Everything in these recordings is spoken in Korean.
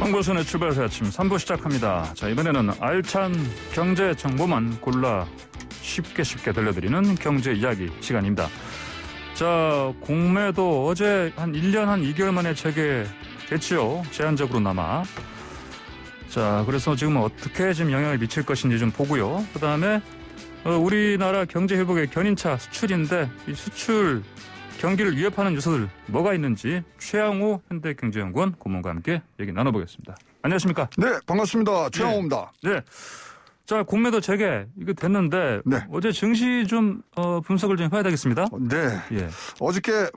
황보선의 출발새 아침 3부 시작합니다. 자, 이번에는 알찬 경제 정보만 골라 쉽게 들려드리는 경제 이야기 시간입니다. 자, 공매도 어제 한 1년 한 2개월 만에 재개됐지요. 제한적으로나마. 자, 그래서 지금 어떻게 지금 영향을 미칠 것인지 좀 보고요. 그 다음에 우리나라 경제 회복의 견인차 수출인데 이 수출 경기를 위협하는 요소들 뭐가 있는지 최양호 현대경제연구원 고문과 함께 얘기 나눠보겠습니다. 안녕하십니까? 네, 반갑습니다. 최양호입니다. 네. 자, 공매도 재개 이거 됐는데 네. 어제 증시 좀 분석을 좀 해야 되겠습니다. 네. 예. 어저께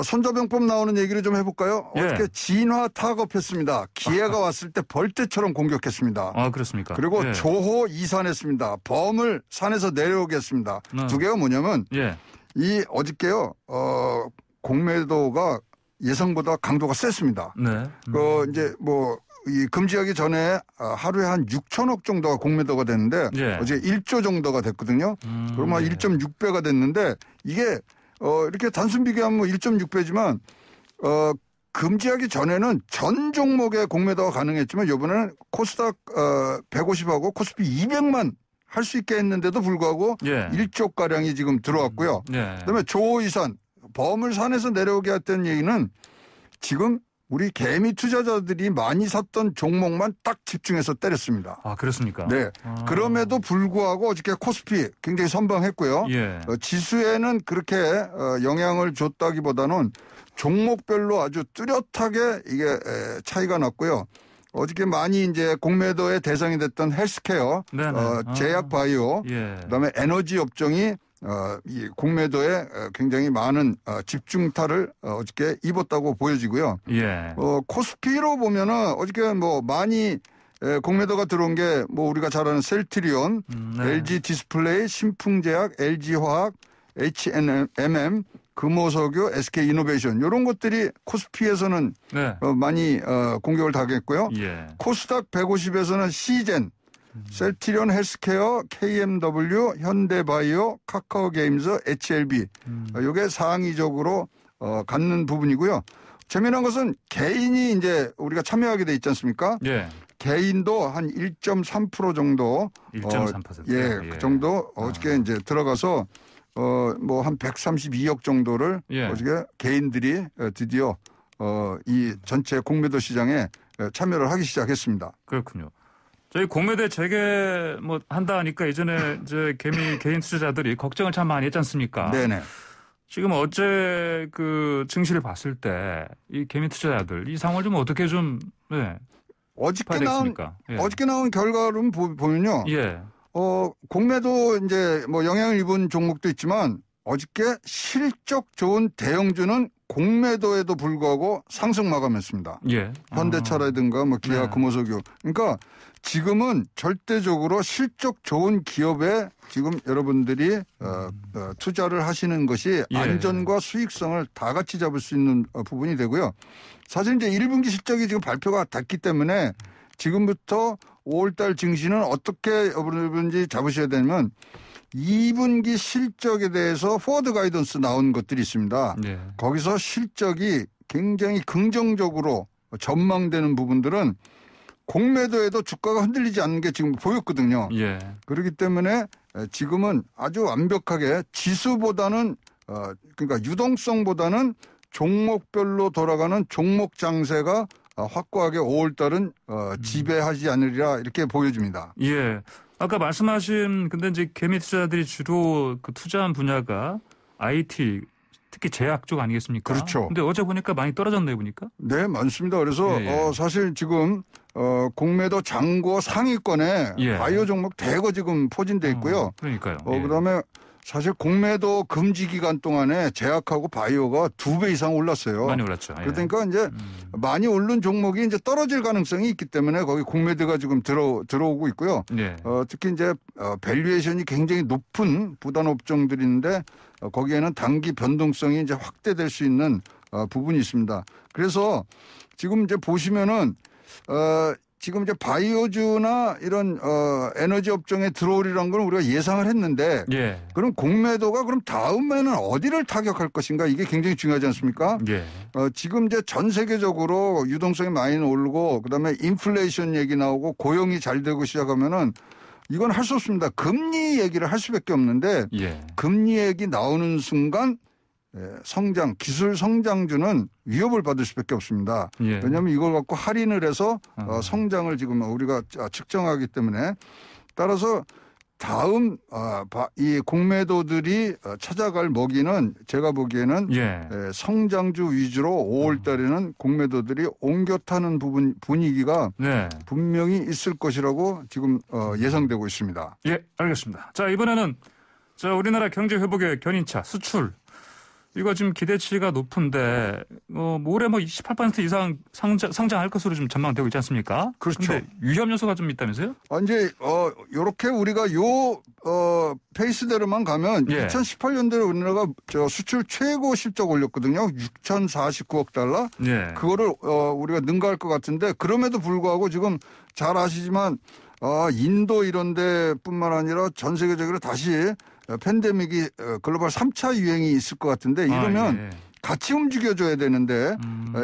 손자병법 나오는 얘기를 좀 해볼까요? 예. 어저께 진화 타급했습니다. 기회가 왔을 때 벌떼처럼 공격했습니다. 아, 그렇습니까? 그리고 예. 조호 이산했습니다. 범을 산에서 내려오게 했습니다. 두 개가 뭐냐면 예. 이 어저께요 공매도가 예상보다 강도가 셌습니다. 네. 이 금지하기 전에 하루에 한 6천억 정도가 공매도가 됐는데 예. 어제 1조 정도가 됐거든요. 그러면 예. 1.6배가 됐는데 이게 이렇게 단순 비교하면 1.6배지만 금지하기 전에는 전 종목의 공매도가 가능했지만 이번에는 코스닥 150하고 코스피 200만 할 수 있게 했는데도 불구하고 예. 1조 가량이 지금 들어왔고요. 예. 그다음에 조이산 범을 산에서 내려오게 했던 얘기는 지금 우리 개미 투자자들이 많이 샀던 종목만 딱 집중해서 때렸습니다. 아, 그렇습니까? 네. 그럼에도 불구하고 어저께 코스피 굉장히 선방했고요. 예. 지수에는 그렇게 영향을 줬다기보다는 종목별로 아주 뚜렷하게 이게 차이가 났고요. 어저께 많이 이제 공매도의 대상이 됐던 헬스케어, 제약 바이오, 예. 그다음에 에너지 업종이 이 공매도에 굉장히 많은 집중타를 어저께 입었다고 보여지고요. 예. 코스피로 보면은 어저께 많이 공매도가 들어온 게 우리가 잘 아는 셀트리온, 네. LG 디스플레이, 신풍제약, LG화학, H&M, 금호석유, SK이노베이션 이런 것들이 코스피에서는 네. 많이 공격을 당했고요. 예. 코스닥 150에서는 시젠, 셀트리온 헬스케어, KMW, 현대바이오, 카카오게임즈, HLB 이게 상위적으로 갖는 부분이고요. 재미난 것은 개인이 이제 우리가 참여하게 돼 있지 않습니까? 예. 개인도 한 1.3% 정도 1.3%. 예, 그 정도 어저께 이제 들어가서 한 132억 정도를 예. 어저께 개인들이 드디어 이 전체 공매도 시장에 참여를 하기 시작했습니다. 그렇군요. 저희 공매도 재개 한다 하니까 이전에 이제 개인 투자자들이 걱정을 참 많이 했지 않습니까? 네네. 지금 어제 그 증시를 봤을 때 이 개인 투자자들 이 상황을 좀 어떻게 좀 어저께 예. 어저께 나온 결과를 보면요. 예. 공매도 이제 영향을 입은 종목도 있지만 어저께 실적 좋은 대형주는 공매도에도 불구하고 상승 마감했습니다. 예. 현대차라든가 기아, 네. 금호석유. 그러니까 지금은 절대적으로 실적 좋은 기업에 지금 여러분들이 투자를 하시는 것이 예. 안전과 수익성을 다 같이 잡을 수 있는 부분이 되고요. 사실 이제 1분기 실적이 지금 발표가 됐기 때문에 지금부터 5월달 증시는 어떻게 여러분들이 잡으셔야 되냐면 2분기 실적에 대해서 포워드 가이던스 나온 것들이 있습니다. 예. 거기서 실적이 굉장히 긍정적으로 전망되는 부분들은 공매도에도 주가가 흔들리지 않는 게 지금 보였거든요. 예. 그렇기 때문에 지금은 아주 완벽하게 지수보다는 그러니까 유동성보다는 종목별로 돌아가는 종목 장세가 확고하게 5월달은 지배하지 않으리라 이렇게 보여집니다. 예. 아까 말씀하신 근데 이제 개미 투자자들이 주로 그 투자한 분야가 IT 특히 제약 쪽 아니겠습니까? 그렇죠. 근데 어제 보니까 많이 떨어졌네요, 보니까. 네, 맞습니다. 그래서 예. 사실 지금 공매도 장고 상위권에 예. 바이오 종목 대거 지금 포진돼 있고요. 그러니까요. 그다음에 사실 공매도 금지 기간 동안에 제약하고 바이오가 2배 이상 올랐어요. 많이 올랐죠. 예. 그러니까 이제 많이 오른 종목이 이제 떨어질 가능성이 있기 때문에 거기 공매도가 지금 들어오고 있고요. 예. 특히 이제 밸류에이션이 굉장히 높은 부단 업종들인데 거기에는 단기 변동성이 이제 확대될 수 있는 부분이 있습니다. 그래서 지금 이제 보시면은 지금 이제 바이오주나 이런 에너지 업종에 들어오리란 걸 우리가 예상을 했는데 예. 그럼 공매도가 그럼 다음에는 어디를 타격할 것인가 이게 굉장히 중요하지 않습니까? 예. 지금 이제 전 세계적으로 유동성이 많이 오르고 그다음에 인플레이션 얘기 나오고 고용이 잘 되고 시작하면은 이건 할 수 없습니다. 금리 얘기를 할 수밖에 없는데 예. 금리 얘기 나오는 순간 성장, 기술 성장주는 위협을 받을 수밖에 없습니다. 예. 왜냐하면 이걸 갖고 할인을 해서 성장을 지금 우리가 측정하기 때문에 따라서 다음 이 공매도들이 찾아갈 먹이는 제가 보기에는 예. 성장주 위주로 5월 달에는 공매도들이 옮겨 타는 분위기가 네. 분명히 있을 것이라고 지금 예상되고 있습니다. 예, 알겠습니다. 자, 이번에는 우리나라 경제 회복의 견인차 수출. 이거 지금 기대치가 높은데 올해 28% 이상 성장할 것으로 좀 전망되고 있지 않습니까? 그렇죠. 그런데 위험 요소가 좀 있다면서요? 이제 요렇게 우리가 페이스대로만 가면 예. 2018년도에 우리나라가 수출 최고 실적 올렸거든요. 6,049억 달러. 예. 그거를 우리가 능가할 것 같은데 그럼에도 불구하고 지금 잘 아시지만 인도 이런 데뿐만 아니라 전 세계적으로 다시 팬데믹이 글로벌 3차 유행이 있을 것 같은데 이러면 예. 같이 움직여줘야 되는데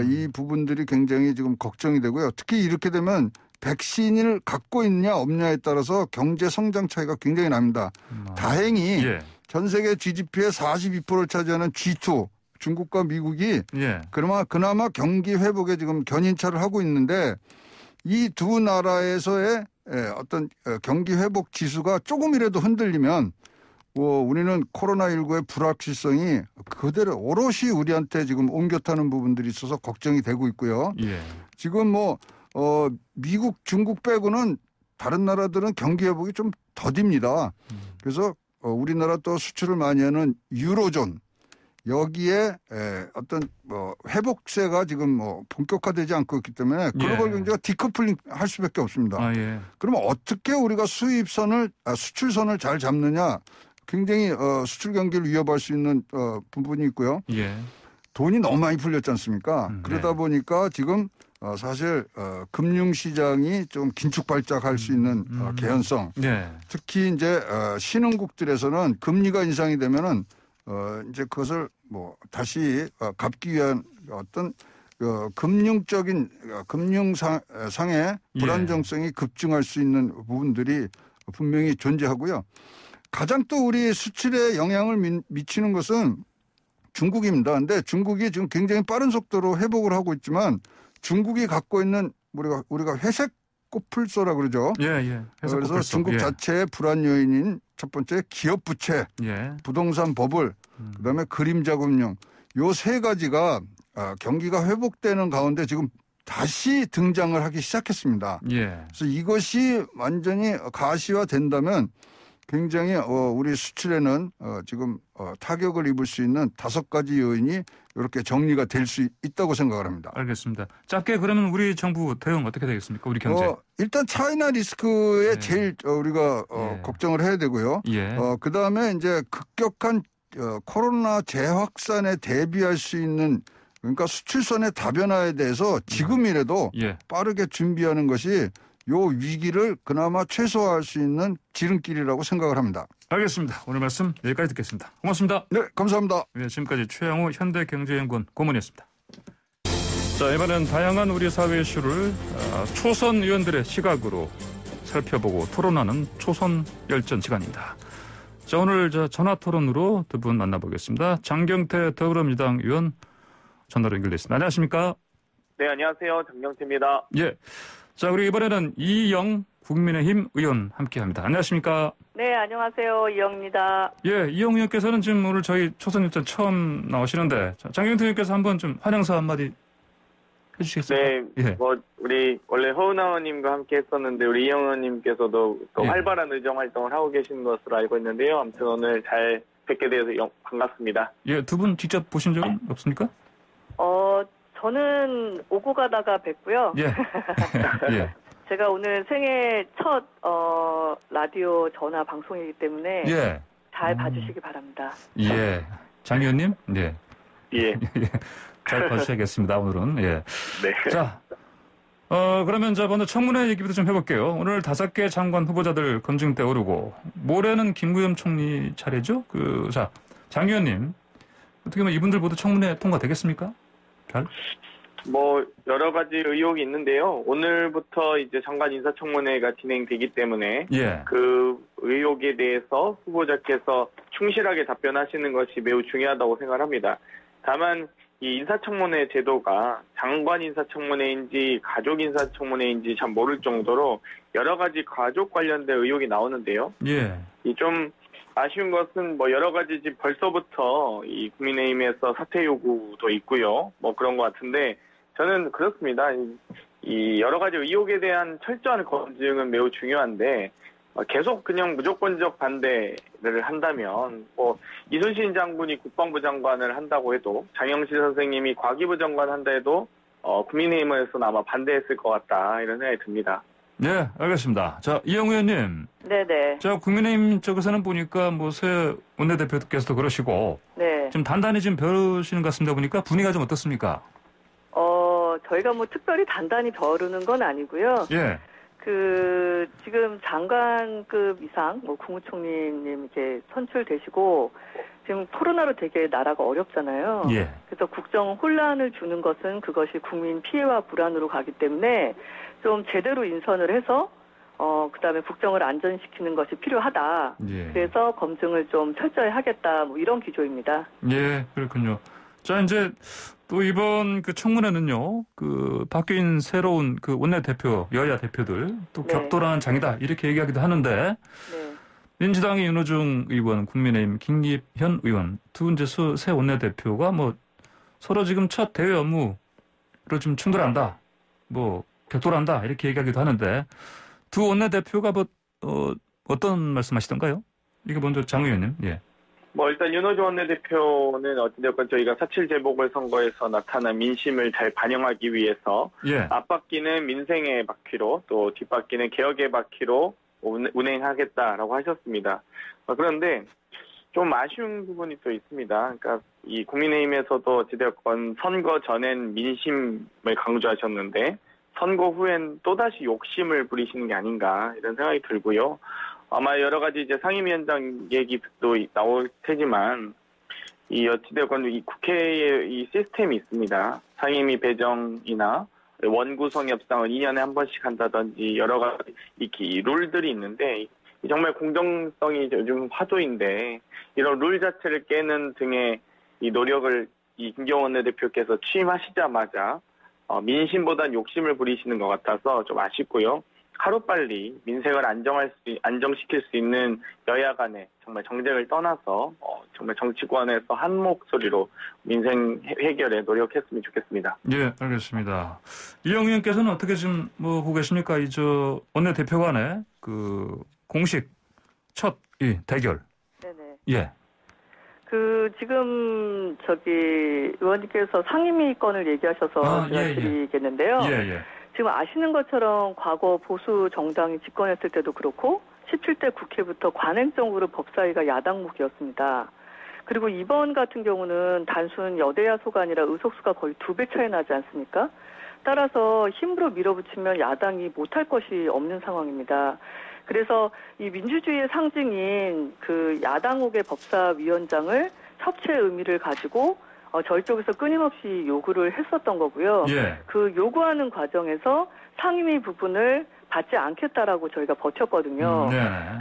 이 부분들이 굉장히 지금 걱정이 되고요. 특히 이렇게 되면 백신을 갖고 있냐 없냐에 따라서 경제 성장 차이가 굉장히 납니다. 다행히 예. 전 세계 GDP의 42%를 차지하는 G2 중국과 미국이 예. 그나마 경기 회복에 지금 견인차를 하고 있는데 이 두 나라에서의 어떤 경기 회복 지수가 조금이라도 흔들리면 우리는 코로나19의 불확실성이 그대로 오롯이 우리한테 지금 옮겨 타는 부분들이 있어서 걱정이 되고 있고요. 예. 지금 미국, 중국 빼고는 다른 나라들은 경기 회복이 좀 더딥니다. 그래서 우리나라 또 수출을 많이 하는 유로존 여기에 어떤 회복세가 지금 본격화되지 않고 있기 때문에 글로벌 경제가 디커플링 할 수밖에 없습니다. 예. 그러면 어떻게 우리가 수출선을 잘 잡느냐 굉장히 수출 경기를 위협할 수 있는 부분이 있고요. 예. 돈이 너무 많이 풀렸지 않습니까? 그러다 네. 보니까 지금 사실 금융시장이 좀 긴축발작할 수 있는 개연성. 예. 특히 이제 신흥국들에서는 금리가 인상이 되면은 이제 그것을 다시 갚기 위한 어떤 금융상의 불안정성이 급증할 수 있는 부분들이 분명히 존재하고요. 가장 또 우리 수출에 영향을 미치는 것은 중국입니다. 그런데 중국이 지금 굉장히 빠른 속도로 회복을 하고 있지만 중국이 갖고 있는 우리가 회색 코뿔소라 그러죠. 예. 그래서 중국 자체의 불안 요인인 첫 번째 기업 부채, 부동산 버블, 그다음에 그림자 금융 요 세 가지가 경기가 회복되는 가운데 지금 다시 등장을 하기 시작했습니다. 예. 그래서 이것이 완전히 가시화된다면 굉장히 우리 수출에는 지금 타격을 입을 수 있는 5가지 요인이 이렇게 정리가 될 수 있다고 생각을 합니다. 알겠습니다. 짧게 그러면 우리 정부 대응 어떻게 되겠습니까? 우리 경제. 일단 차이나 리스크에 제일 우리가 걱정을 해야 되고요. 예. 그다음에 이제 급격한 코로나 재확산에 대비할 수 있는 그러니까 수출선의 다변화에 대해서 지금이라도 빠르게 준비하는 것이 요 위기를 그나마 최소화할 수 있는 지름길이라고 생각을 합니다. 알겠습니다. 오늘 말씀 여기까지 듣겠습니다. 고맙습니다. 네, 감사합니다. 네, 지금까지 최양호 현대경제연구원 고문이었습니다. 자, 이번엔 다양한 우리 사회 이슈를 초선 의원들의 시각으로 살펴보고 토론하는 초선 열전 시간입니다. 자, 오늘 전화 토론으로 두 분 만나보겠습니다. 장경태 더불어민주당 의원 전화로 연결돼 있습니다. 안녕하십니까? 네, 안녕하세요. 장경태입니다. 예. 자, 우리 이번에는 이영 국민의힘 의원 함께합니다. 안녕하십니까? 네, 안녕하세요. 이영입니다. 예, 이영 의원께서는 지금 오늘 저희 초선일전 처음 나오시는데 장경태 의원께서 한번 좀 환영사 한마디 해주시겠습니까? 네, 우리 원래 허은하 의원님과 함께 했었는데 우리 이영 의원님께서도 또 활발한 의정 활동을 하고 계시는 것으로 알고 있는데요. 아무튼 오늘 잘 뵙게 되어서 반갑습니다. 예, 두 분 직접 보신 적은 없습니까? 저는 오고 가다가 뵙고요. 예. 예. 제가 오늘 생애 첫 라디오 전화 방송이기 때문에 잘 봐주시기 바랍니다. 예. 장 의원님? 네. 예. 잘 봐주셔야겠습니다. 오늘은. 예. 네. 자, 그러면 먼저 청문회 얘기부터 좀 해볼게요. 오늘 5개 장관 후보자들 검증대 오르고, 모레는 김부겸 총리 차례죠? 장 의원님, 어떻게 보면 이분들 모두 청문회 통과되겠습니까? 잘? 여러 가지 의혹이 있는데요. 오늘부터 이제 장관 인사청문회가 진행되기 때문에 그 의혹에 대해서 후보자께서 충실하게 답변하시는 것이 매우 중요하다고 생각합니다. 다만 이 인사청문회 제도가 장관 인사청문회인지 가족 인사청문회인지 참 모를 정도로 여러 가지 가족 관련된 의혹이 나오는데요. 이 좀 아쉬운 것은 여러 가지 지금 벌써부터 이 국민의힘에서 사퇴 요구도 있고요. 그런 것 같은데 저는 그렇습니다. 이 여러 가지 의혹에 대한 철저한 검증은 매우 중요한데 계속 그냥 무조건적 반대를 한다면 이순신 장군이 국방부 장관을 한다고 해도 장영실 선생님이 과기부 장관 한다 해도 국민의힘에서는 아마 반대했을 것 같다 이런 생각이 듭니다. 네, 알겠습니다. 자, 이영우 의원님. 네네. 자, 국민의힘 쪽에서는 보니까 새 원내대표께서도 그러시고 네. 좀 단단히 좀 벼르시는 것 같습니다. 보니까 분위기가 좀 어떻습니까? 저희가 특별히 단단히 벼르는 건 아니고요. 지금 장관급 이상, 국무총리님 이렇게 선출되시고, 지금 코로나로 되게 나라가 어렵잖아요. 그래서 국정 혼란을 주는 것은 그것이 국민 피해와 불안으로 가기 때문에 좀 제대로 인선을 해서, 그다음에 국정을 안전시키는 것이 필요하다. 그래서 검증을 좀 철저히 하겠다. 이런 기조입니다. 그렇군요. 자, 이제 또 이번 청문회는요, 바뀐 새로운 원내대표, 여야 대표들, 또 격돌한 장이다, 이렇게 얘기하기도 하는데, 민주당의 윤호중 의원, 국민의힘 김기현 의원, 새 원내대표가 서로 지금 첫 대외 업무로 좀 충돌한다, 격돌한다, 이렇게 얘기하기도 하는데, 두 원내대표가 어떤 말씀 하시던가요? 이게 먼저 장 의원님, 일단 윤호중 원내대표는 어찌됐건 저희가 4.7 재보궐선거에서 나타난 민심을 잘 반영하기 위해서 앞바퀴는 민생의 바퀴로 또 뒷바퀴는 개혁의 바퀴로 운행하겠다라고 하셨습니다. 그런데 좀 아쉬운 부분이 또 있습니다. 그러니까 이 국민의힘에서도 어찌됐건 선거 전엔 민심을 강조하셨는데 선거 후엔 또다시 욕심을 부리시는 게 아닌가 이런 생각이 들고요. 아마 여러 가지 이제 상임위원장 얘기도 나올 테지만 이 어찌되건 이 국회에 이 시스템이 있습니다. 상임위 배정이나 원구성 협상을 2년에 한 번씩 한다든지 여러 가지 이 룰들이 있는데 정말 공정성이 요즘 화두인데 이런 룰 자체를 깨는 등의 이 노력을 이 김기현 원내대표께서 취임하시자마자 민심보단 욕심을 부리시는 것 같아서 좀 아쉽고요. 하루빨리 민생을 안정시킬 수 있는 여야 간에 정말 정쟁을 떠나서 정말 정치권에서 한 목소리로 민생 해결에 노력했으면 좋겠습니다. 알겠습니다. 이영 의원께서는 어떻게 좀 보고 계십니까? 원내대표 간의 공식 첫 대결. 네네. 지금 의원님께서 상임위 건을 얘기하셔서 제가 드리겠는데요. 지금 아시는 것처럼 과거 보수 정당이 집권했을 때도 그렇고 17대 국회부터 관행적으로 법사위가 야당목이었습니다. 그리고 이번 같은 경우는 단순 여대야 소가 아니라 의석수가 거의 2배 차이 나지 않습니까? 따라서 힘으로 밀어붙이면 야당이 못할 것이 없는 상황입니다. 그래서 이 민주주의의 상징인 야당옥의 법사위원장을 협치의 의미를 가지고 저희 쪽에서 끊임없이 요구를 했었던 거고요. 그 요구하는 과정에서 상임위 부분을 받지 않겠다라고 저희가 버텼거든요.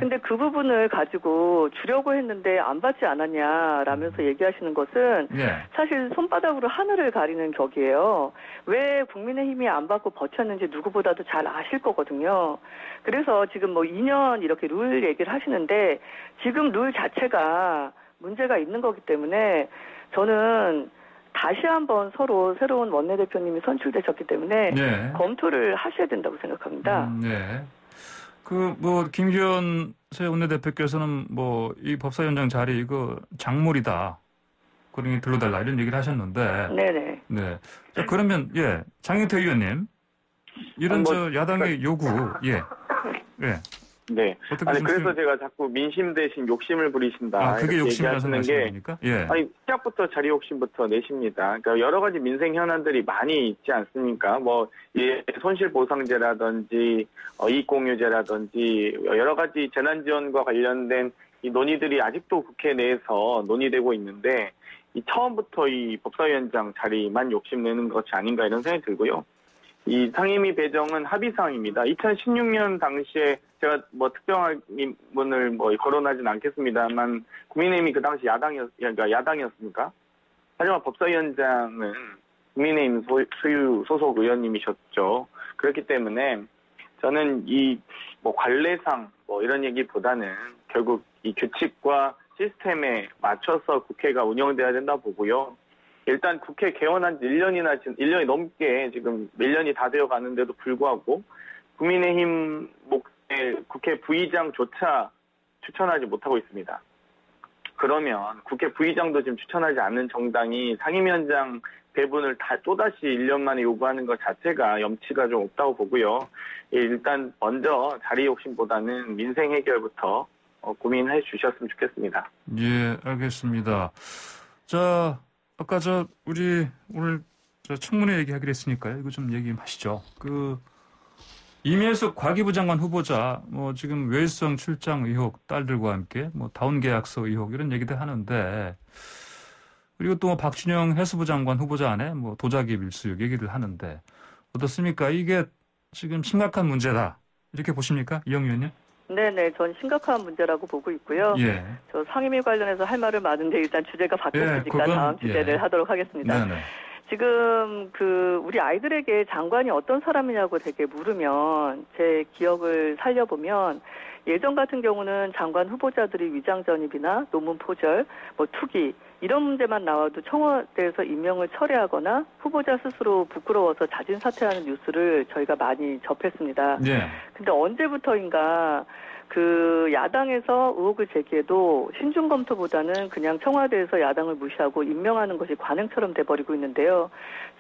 근데 그 부분을 가지고 주려고 했는데 안 받지 않았냐라면서 얘기하시는 것은 사실 손바닥으로 하늘을 가리는 격이에요. 왜 국민의힘이 안 받고 버텼는지 누구보다도 잘 아실 거거든요. 그래서 지금 2년 이렇게 룰 얘기를 하시는데 지금 룰 자체가 문제가 있는 거기 때문에 저는 다시 한번 서로 새로운 원내대표님이 선출되셨기 때문에 검토를 하셔야 된다고 생각합니다. 김기현 새 원내대표께서는 이 법사위원장 자리 작물이다. 그러니 들러달라 이런 얘기를 하셨는데. 자, 그러면 장영태 의원님 이런 야당의 요구 네. 아니 그래서 제가 자꾸 민심 대신 욕심을 부리신다. 그게 욕심이라서 하시는 겁니까? 예. 아니 시작부터 자리 욕심부터 내십니다. 그러니까 여러 가지 민생 현안들이 많이 있지 않습니까? 뭐 손실보상제라든지 이익공유제라든지 여러 가지 재난지원과 관련된 이 논의들이 아직도 국회 내에서 논의되고 있는데 이 처음부터 이 법사위원장 자리만 욕심내는 것이 아닌가 이런 생각이 들고요. 이 상임위 배정은 합의사항입니다. 2016년 당시에 제가 뭐 특정한 분을 뭐 거론하진 않겠습니다만 국민의힘이 그 당시 야당이었습니까? 하지만 법사위원장은 국민의힘 소속 의원님이셨죠. 그렇기 때문에 저는 이 뭐 관례상 뭐 이런 얘기보다는 결국 이 규칙과 시스템에 맞춰서 국회가 운영돼야 된다 보고요. 일단 국회 개원한 지 1년이 넘게 지금 1년이 다 되어 가는데도 불구하고 국민의힘 몫의 국회 부의장조차 추천하지 못하고 있습니다. 그러면 국회 부의장도 지금 추천하지 않는 정당이 상임위원장 배분을 또다시 1년 만에 요구하는 것 자체가 염치가 좀 없다고 보고요. 일단 먼저 자리 욕심보다는 민생 해결부터 고민해 주셨으면 좋겠습니다. 예, 알겠습니다. 자, 아까 우리 오늘 청문회 얘기하기로 했으니까요. 이거 좀 얘기하시죠. 이명수 과기부 장관 후보자, 뭐 지금 외유성 출장 의혹 딸들과 함께 뭐 다운 계약서 의혹 이런 얘기들 하는데, 그리고 또 박준영 해수부 장관 후보자 안에 뭐 도자기 밀수 얘기를 하는데 어떻습니까? 이게 지금 심각한 문제다 이렇게 보십니까, 이영 의원님? 네네, 전 심각한 문제라고 보고 있고요. 예. 저 상임위 관련해서 할 말은 많은데 일단 주제가 바뀌었으니까 다음 주제를 하도록 하겠습니다. 네네. 지금 우리 아이들에게 장관이 어떤 사람이냐고 되게 물으면 제 기억을 살려보면 예전 같은 경우는 장관 후보자들이 위장 전입이나 논문 포절, 뭐 투기 이런 문제만 나와도 청와대에서 임명을 철회하거나 후보자 스스로 부끄러워서 자진 사퇴하는 뉴스를 저희가 많이 접했습니다. 네. 근데 언제부터인가 야당에서 의혹을 제기해도 신중 검토보다는 그냥 청와대에서 야당을 무시하고 임명하는 것이 관행처럼 돼버리고 있는데요.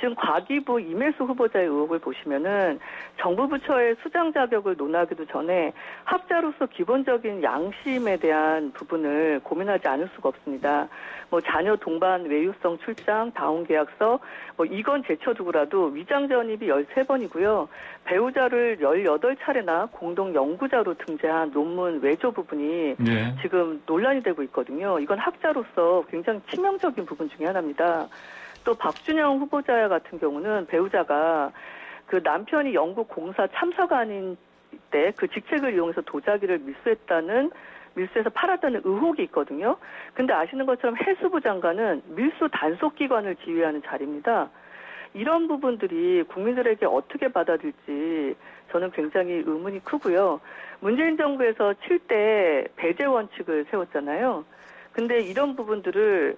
지금 과기부 이mel수 후보자의 의혹을 보시면은 정부 부처의 수장 자격을 논하기도 전에 학자로서 기본적인 양심에 대한 부분을 고민하지 않을 수가 없습니다. 뭐 자녀 동반 외유성 출장, 다운 계약서, 뭐 이건 제쳐두고라도 위장 전입이 13번이고요. 배우자를 18차례나 공동 연구자로 등재한 논문 외조 부분이 네. 지금 논란이 되고 있거든요. 이건 학자로서 굉장히 치명적인 부분 중에 하나입니다. 또 박준영 후보자 같은 경우는 배우자가 남편이 영국 공사 참사관인 때 그 직책을 이용해서 도자기를 밀수해서 팔았다는 의혹이 있거든요. 근데 아시는 것처럼 해수부 장관은 밀수 단속기관을 지휘하는 자리입니다. 이런 부분들이 국민들에게 어떻게 받아들일지 저는 굉장히 의문이 크고요. 문재인 정부에서 7대 배제 원칙을 세웠잖아요. 근데 이런 부분들을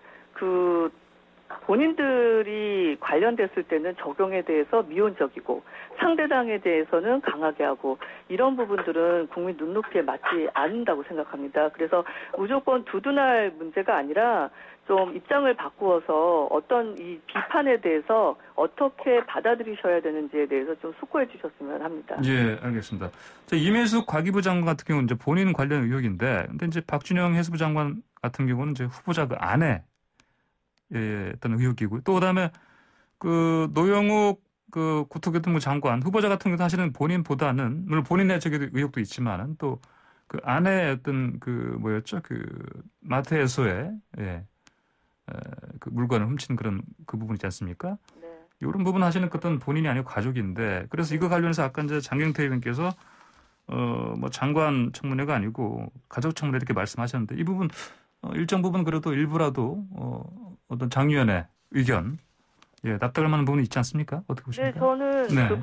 본인들이 관련됐을 때는 적용에 대해서 미온적이고 상대당에 대해서는 강하게 하고 이런 부분들은 국민 눈높이에 맞지 않는다고 생각합니다. 그래서 무조건 두둔할 문제가 아니라 좀 입장을 바꾸어서 어떤 이 비판에 대해서 어떻게 받아들이셔야 되는지에 대해서 좀 숙고해 주셨으면 합니다. 예, 알겠습니다. 이mel수 과기부 장관 같은 경우는 이제 본인 관련 의혹인데, 근데 이제 박준영 해수부 장관 같은 경우는 이제 후보자 아내 어떤 의혹이고요. 또 그다음에 노영욱 국토교통부 장관 후보자 같은 경우도 사실은 본인보다는 물론 본인의 의혹도 있지만은 또 아내의 어떤 뭐였죠? 마트에서의 물건을 훔친 그런 부분 있지 않습니까? 네. 이런 부분 하시는 어떤 본인이 아니고 가족인데 그래서 이거 관련해서 아까 이제 장경태 의원께서 뭐 장관 청문회가 아니고 가족 청문회 이렇게 말씀하셨는데 이 부분 일정 부분 그래도 일부라도 어떤 장 의원의 의견 납득할 만한 부분이 있지 않습니까? 어떻게 보십니까? 네, 저는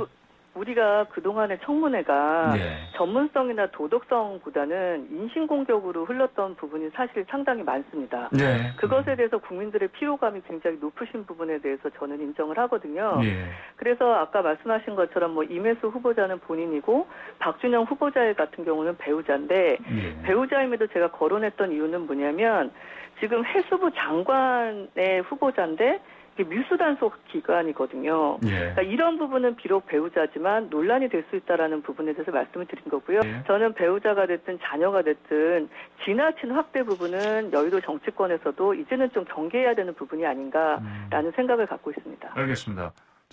우리가 그동안의 청문회가 전문성이나 도덕성보다는 인신공격으로 흘렀던 부분이 사실 상당히 많습니다. 네. 그것에 대해서 국민들의 피로감이 굉장히 높으신 부분에 대해서 저는 인정을 하거든요. 네. 그래서 아까 말씀하신 것처럼 뭐 이mel수 후보자는 본인이고 박준영 후보자 같은 경우는 배우자인데 배우자임에도 제가 거론했던 이유는 뭐냐면 지금 해수부 장관의 후보자인데 밀수단속 기간이거든요. 예. 그러니까 이런 부분은 비록 배우자지만 논란이 될 수 있다라는 부분에 대해서 말씀을 드린 거고요. 예. 저는 배우자가 됐든 자녀가 됐든 지나친 확대 부분은 여의도 정치권에서도 이제는 좀 경계해야 되는 부분이 아닌가라는 생각을 갖고 있습니다. 알겠습니다.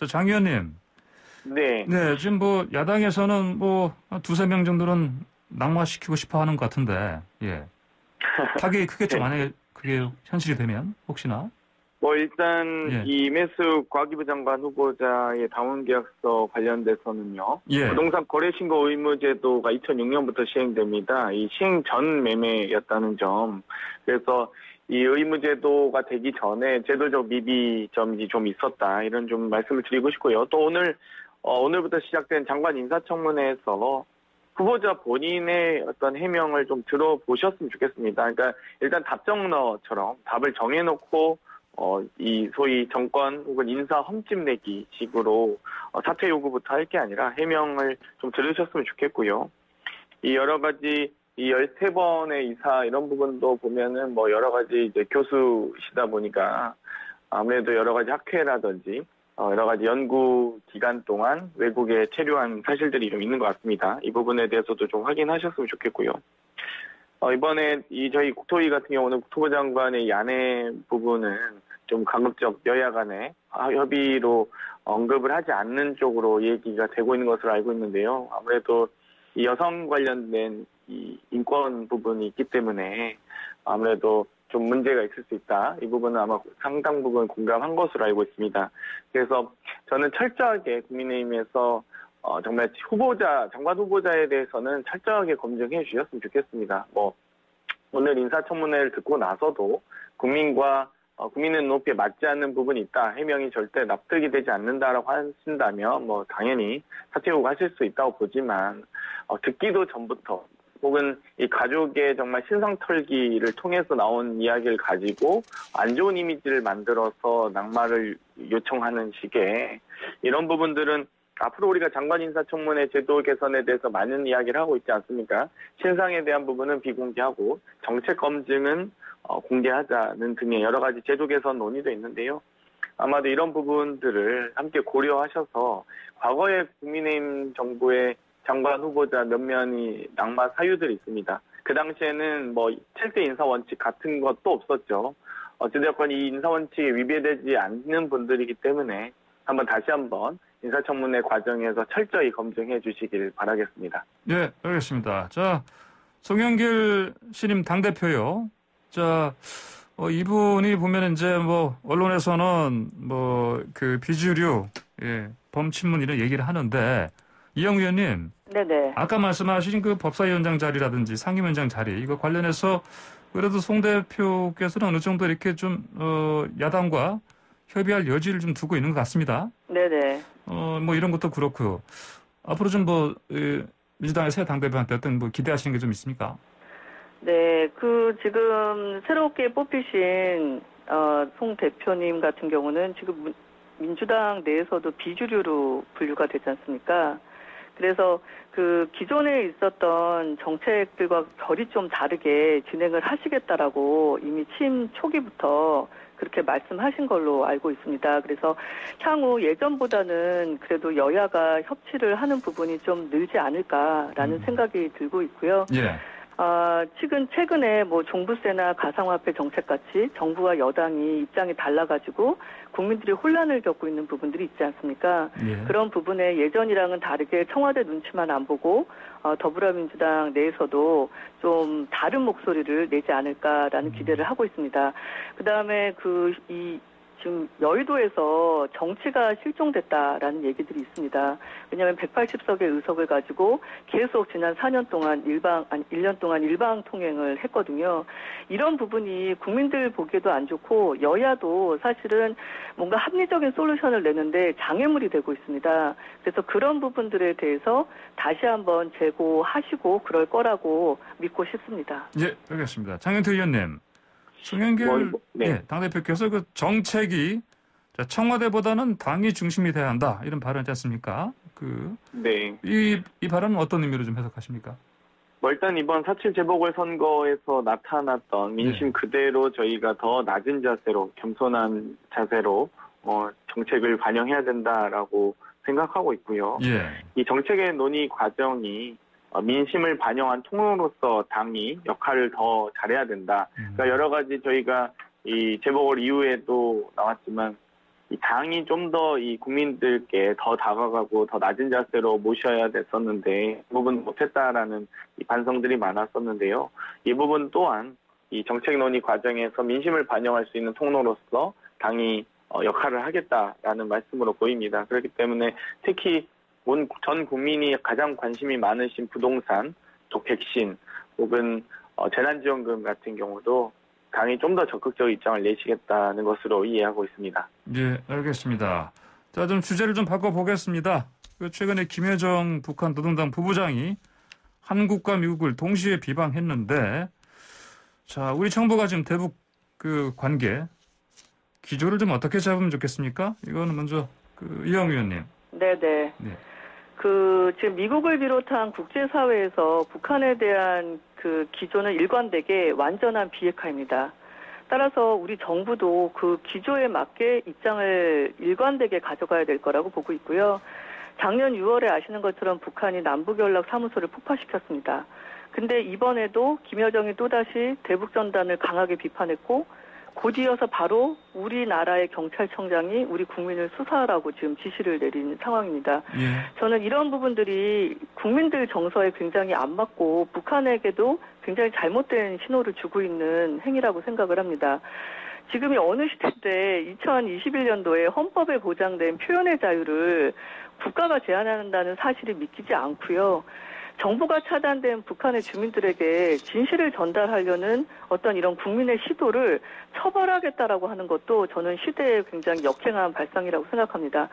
장 의원님. 네. 네, 지금 뭐 야당에서는 뭐 두세 명 정도는 낙마시키고 싶어 하는 것 같은데, 예. 타격이 크겠죠. 네. 만약에 그게 현실이 되면, 혹시나? 일단 예. 이 이매수 과기부 장관 후보자의 당원계약서 관련돼서는요. 예. 부동산 거래신고 의무제도가 2006년부터 시행됩니다. 이 시행 전 매매였다는 점. 그래서 이 의무제도가 되기 전에 제도적 미비점이 좀 있었다. 이런 좀 말씀을 드리고 싶고요. 또 오늘부터 시작된 장관 인사청문회에서 후보자 본인의 어떤 해명을 좀 들어보셨으면 좋겠습니다. 그러니까 일단 답정너처럼 답을 정해놓고 이 소위 정권 혹은 인사 험집 내기 식으로 사퇴 요구부터 할 게 아니라 해명을 좀 들으셨으면 좋겠고요. 이 여러 가지 이 13번의 이사 이런 부분도 보면은 뭐 여러 가지 이제 교수시다 보니까 아무래도 여러 가지 학회라든지 여러 가지 연구 기간 동안 외국에 체류한 사실들이 좀 있는 것 같습니다. 이 부분에 대해서도 좀 확인하셨으면 좋겠고요. 이번에 저희 국토위 같은 경우는 국토부 장관의 야내 부분은 좀 가급적 여야 간에 협의로 언급을 하지 않는 쪽으로 얘기가 되고 있는 것으로 알고 있는데요. 아무래도 이 여성 관련된 이 인권 부분이 있기 때문에 아무래도 좀 문제가 있을 수 있다. 이 부분은 아마 상당 부분 공감한 것으로 알고 있습니다. 그래서 저는 철저하게 국민의힘에서 정말 장관 후보자에 대해서는 철저하게 검증해 주셨으면 좋겠습니다. 오늘 인사청문회를 듣고 나서도 국민의 눈높이에 맞지 않는 부분이 있다. 해명이 절대 납득이 되지 않는다라고 하신다면 당연히 사퇴 요구하실 수 있다고 보지만 듣기도 전부터 혹은 이 가족의 정말 신상털기를 통해서 나온 이야기를 가지고 안 좋은 이미지를 만들어서 낙마를 요청하는 식의 이런 부분들은 앞으로 우리가 장관 인사청문회 제도 개선에 대해서 많은 이야기를 하고 있지 않습니까? 신상에 대한 부분은 비공개하고 정책 검증은 공개하자는 등의 여러 가지 제도 개선 논의도 있는데요. 아마도 이런 부분들을 함께 고려하셔서 과거에 국민의힘 정부의 장관 후보자 몇 면이 낙마 사유들이 있습니다. 그 당시에는 7대 인사 원칙 같은 것도 없었죠. 어찌되었건 이 인사 원칙에 위배되지 않는 분들이기 때문에 다시 한번 인사청문회 과정에서 철저히 검증해 주시길 바라겠습니다. 네, 알겠습니다. 자, 송영길 신임 당대표요. 자, 이분이 보면 이제 언론에서는 그 비주류, 범친문 이런 얘기를 하는데, 이영 의원님. 네네. 아까 말씀하신 그 법사위원장 자리라든지 상임위원장 자리, 이거 관련해서 그래도 송 대표께서는 어느 정도 이렇게 좀, 야당과 협의할 여지를 좀 두고 있는 것 같습니다. 네네. 이런 것도 그렇고요. 앞으로 좀 민주당의 새 당대표한테 어떤 기대하시는 게 좀 있습니까? 네, 지금 새롭게 뽑히신, 송 대표님 같은 경우는 지금 민주당 내에서도 비주류로 분류가 되지 않습니까? 그래서 기존에 있었던 정책들과 결이 좀 다르게 진행을 하시겠다라고 이미 취임 초기부터 그렇게 말씀하신 걸로 알고 있습니다. 그래서 향후 예전보다는 그래도 여야가 협치를 하는 부분이 좀 늘지 않을까라는 생각이 들고 있고요. 예. 최근에 종부세나 가상화폐 정책같이 정부와 여당이 입장이 달라가지고 국민들이 혼란을 겪고 있는 부분들이 있지 않습니까? 예. 그런 부분에 예전이랑은 다르게 청와대 눈치만 안 보고 더불어민주당 내에서도 좀 다른 목소리를 내지 않을까라는 기대를 하고 있습니다. 그다음에 지금 여의도에서 정치가 실종됐다라는 얘기들이 있습니다. 왜냐하면 180석의 의석을 가지고 계속 지난 4년 동안 1년 동안 일방 통행을 했거든요. 이런 부분이 국민들 보기에도 안 좋고 여야도 사실은 뭔가 합리적인 솔루션을 내는데 장애물이 되고 있습니다. 그래서 그런 부분들에 대해서 다시 한번 재고하시고 그럴 거라고 믿고 싶습니다. 예, 알겠습니다. 장현태 의원님. 송영길 당대표께서 정책이 청와대보다는 당이 중심이 돼야 한다 이런 발언이지 않습니까? 네. 이 발언은 어떤 의미로 좀 해석하십니까? 일단 이번 4.7 재보궐선거에서 나타났던 민심 그대로 저희가 더 낮은 자세로 겸손한 자세로 정책을 반영해야 된다라고 생각하고 있고요. 예. 이 정책의 논의 과정이 민심을 반영한 통로로서 당이 역할을 더 잘해야 된다. 그러니까 여러 가지 저희가 이 재보궐 이후에도 나왔지만 이 당이 좀 더 이 국민들께 더 다가가고 더 낮은 자세로 모셔야 됐었는데 이 부분 못했다라는 이 반성들이 많았었는데요. 이 부분 또한 이 정책 논의 과정에서 민심을 반영할 수 있는 통로로서 당이 역할을 하겠다라는 말씀으로 보입니다. 그렇기 때문에 특히 전 국민이 가장 관심이 많으신 부동산, 또 백신 혹은 재난지원금 같은 경우도 당이 좀 더 적극적 입장을 내시겠다는 것으로 이해하고 있습니다. 예, 알겠습니다. 자, 좀 주제를 좀 바꿔보겠습니다. 최근에 김여정 북한 노동당 부부장이 한국과 미국을 동시에 비방했는데, 자, 우리 정부가 지금 대북 관계 기조를 좀 어떻게 잡으면 좋겠습니까? 이거는 먼저 이영 의원님. 네네. 네. 지금 미국을 비롯한 국제사회에서 북한에 대한 기조는 일관되게 완전한 비핵화입니다. 따라서 우리 정부도 그 기조에 맞게 입장을 일관되게 가져가야 될 거라고 보고 있고요. 작년 6월에 아시는 것처럼 북한이 남북연락사무소를 폭파시켰습니다. 근데 이번에도 김여정이 또다시 대북전단을 강하게 비판했고 곧이어서 바로 우리나라의 경찰청장이 우리 국민을 수사하라고 지금 지시를 내린 상황입니다. 예. 저는 이런 부분들이 국민들 정서에 굉장히 안 맞고 북한에게도 굉장히 잘못된 신호를 주고 있는 행위라고 생각을 합니다. 지금이 어느 시대인데 2021년도에 헌법에 보장된 표현의 자유를 국가가 제한한다는 사실이 믿기지 않고요. 정부가 차단된 북한의 주민들에게 진실을 전달하려는 어떤 이런 국민의 시도를 처벌하겠다라고 하는 것도 저는 시대에 굉장히 역행한 발상이라고 생각합니다.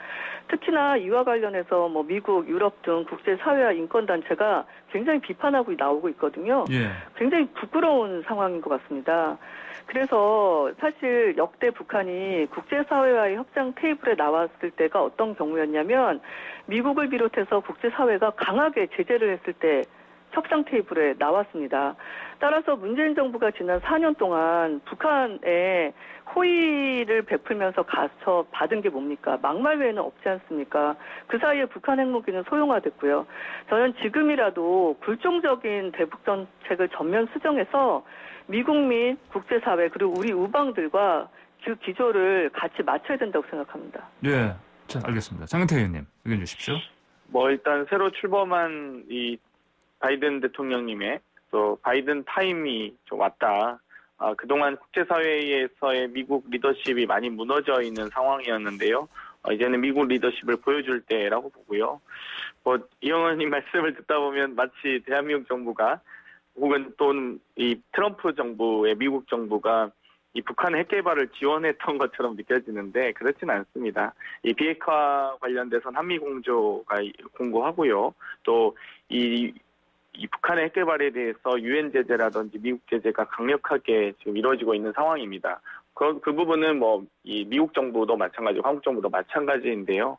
특히나 이와 관련해서 미국, 유럽 등 국제사회와 인권단체가 굉장히 비판하고 나오고 있거든요. 예. 굉장히 부끄러운 상황인 것 같습니다. 그래서 사실 역대 북한이 국제사회와의 협상 테이블에 나왔을 때가 어떤 경우였냐면 미국을 비롯해서 국제사회가 강하게 제재를 했을 때 협상 테이블에 나왔습니다. 따라서 문재인 정부가 지난 4년 동안 북한에 호의를 베풀면서 가서 받은 게 뭡니까? 막말 외에는 없지 않습니까? 그 사이에 북한 핵무기는 소형화됐고요. 저는 지금이라도 굴종적인 대북 정책을 전면 수정해서 미국 및 국제사회 그리고 우리 우방들과 그 기조를 같이 맞춰야 된다고 생각합니다. 예, 자, 알겠습니다. 장은태 의원님 의견 주십시오. 일단 새로 출범한 이 바이든 대통령님의 또 바이든 타임이 좀 왔다. 그동안 국제사회에서의 미국 리더십이 많이 무너져 있는 상황이었는데요. 이제는 미국 리더십을 보여줄 때라고 보고요. 이영 의원님 말씀을 듣다 보면 마치 대한민국 정부가 혹은 또는 이 트럼프 정부의 미국 정부가 이 북한의 핵 개발을 지원했던 것처럼 느껴지는데 그렇지는 않습니다. 이 비핵화 관련돼서는 한미 공조가 공고하고요. 또 이 북한의 핵 개발에 대해서 유엔 제재라든지 미국 제재가 강력하게 지금 이루어지고 있는 상황입니다. 그 부분은 이 미국 정부도 마찬가지고 한국 정부도 마찬가지인데요.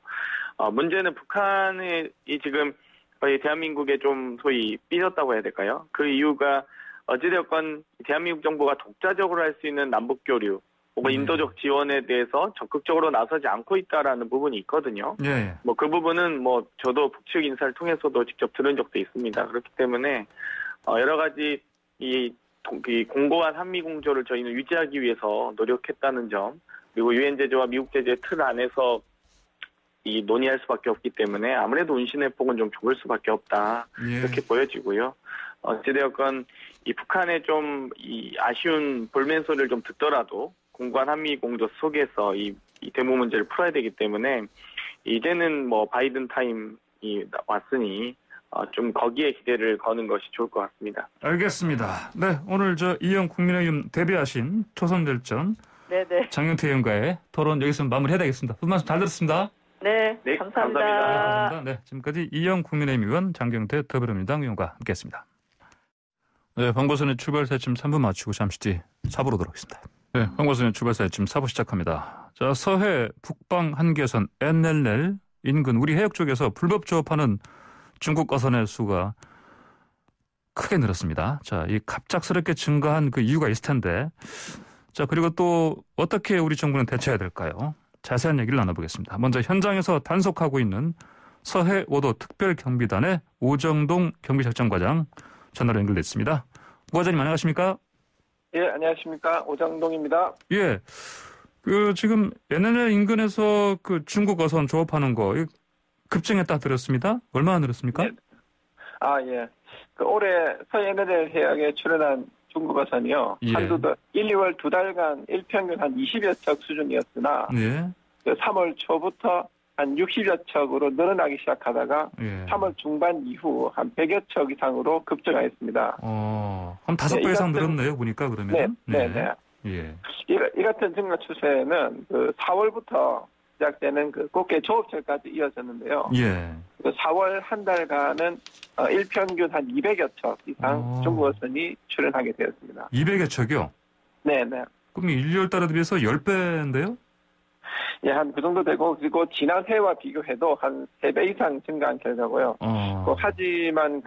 문제는 북한이 지금 거의 대한민국에 좀 소위 삐졌다고 해야 될까요? 그 이유가 어찌되었건 대한민국 정부가 독자적으로 할 수 있는 남북교류 혹은 인도적 지원에 대해서 적극적으로 나서지 않고 있다라는 부분이 있거든요. 예. 그 부분은 저도 북측 인사를 통해서도 직접 들은 적도 있습니다. 그렇기 때문에 여러 가지 이 공고한 한미 공조를 저희는 유지하기 위해서 노력했다는 점, 그리고 유엔 제재와 미국 제재 틀 안에서 논의할 수밖에 없기 때문에 아무래도 운신의 폭은 좀 좁을 수밖에 없다. 예. 이렇게 보여지고요. 어찌되었건 이 북한의 좀 아쉬운 볼멘 소리를 좀 듣더라도 공고한 한미 공조 속에서 이 대북 문제를 풀어야 되기 때문에 이제는 바이든 타임이 왔으니 좀 거기에 기대를 거는 것이 좋을 것 같습니다. 알겠습니다. 네, 오늘 이영 국민의힘 대비하신 초선절전 네네. 장영태 의원과의 토론 여기서 마무리해야 되겠습니다. 말씀 잘 들었습니다. 네, 감사합니다. 네, 지금까지 이영 국민의힘 의원, 장경태 더불어민주당 의원과 함께했습니다. 네, 방보선의 출발사 지금 3분 마치고 잠시 뒤 4부로 돌아오겠습니다. 네, 방보선의 출발사 지금 4부 시작합니다. 자, 서해 북방 한계선 NLL 인근 우리 해역 쪽에서 불법 조업하는 중국 어선의 수가 크게 늘었습니다. 자, 이 갑작스럽게 증가한 그 이유가 있을 텐데, 자, 그리고 또 어떻게 우리 정부는 대처해야 될까요? 자세한 얘기를 나눠보겠습니다. 먼저 현장에서 단속하고 있는 서해 5도 특별경비단의 오정동 경비작전과장 전화로 연결됐습니다. 오 과장님 안녕하십니까? 예, 안녕하십니까. 오정동입니다. 예. 지금 NLL 인근에서 그 중국 어선 조업하는 거 급증했다 들었습니다. 얼마나 늘었습니까? 예. 예. 올해 서해 NLL 해역에 출연한 중국 어선이요. 예. 1, 2월 2달간 일평균 한 20여 척 수준이었으나 3월 초부터 한 60여 척으로 늘어나기 시작하다가 3월 중반 이후 한 100여 척 이상으로 급증하였습니다. 한 5배 이상 늘었네요, 보니까 그러면. 네. 예. 이 같은 증가 추세는 4월부터 시작되는 꽃게 조업철까지 이어졌는데요. 예. 4월 한 달간은 일평균 한 200여 척 이상 중국 어선이 출연하게 되었습니다. 200여 척이요? 네. 그럼 1, 2월 달에 비해서 10배인데요? 예, 한 그 정도 되고, 그리고 지난 해와 비교해도 한 3배 이상 증가한 결과고요. 하지만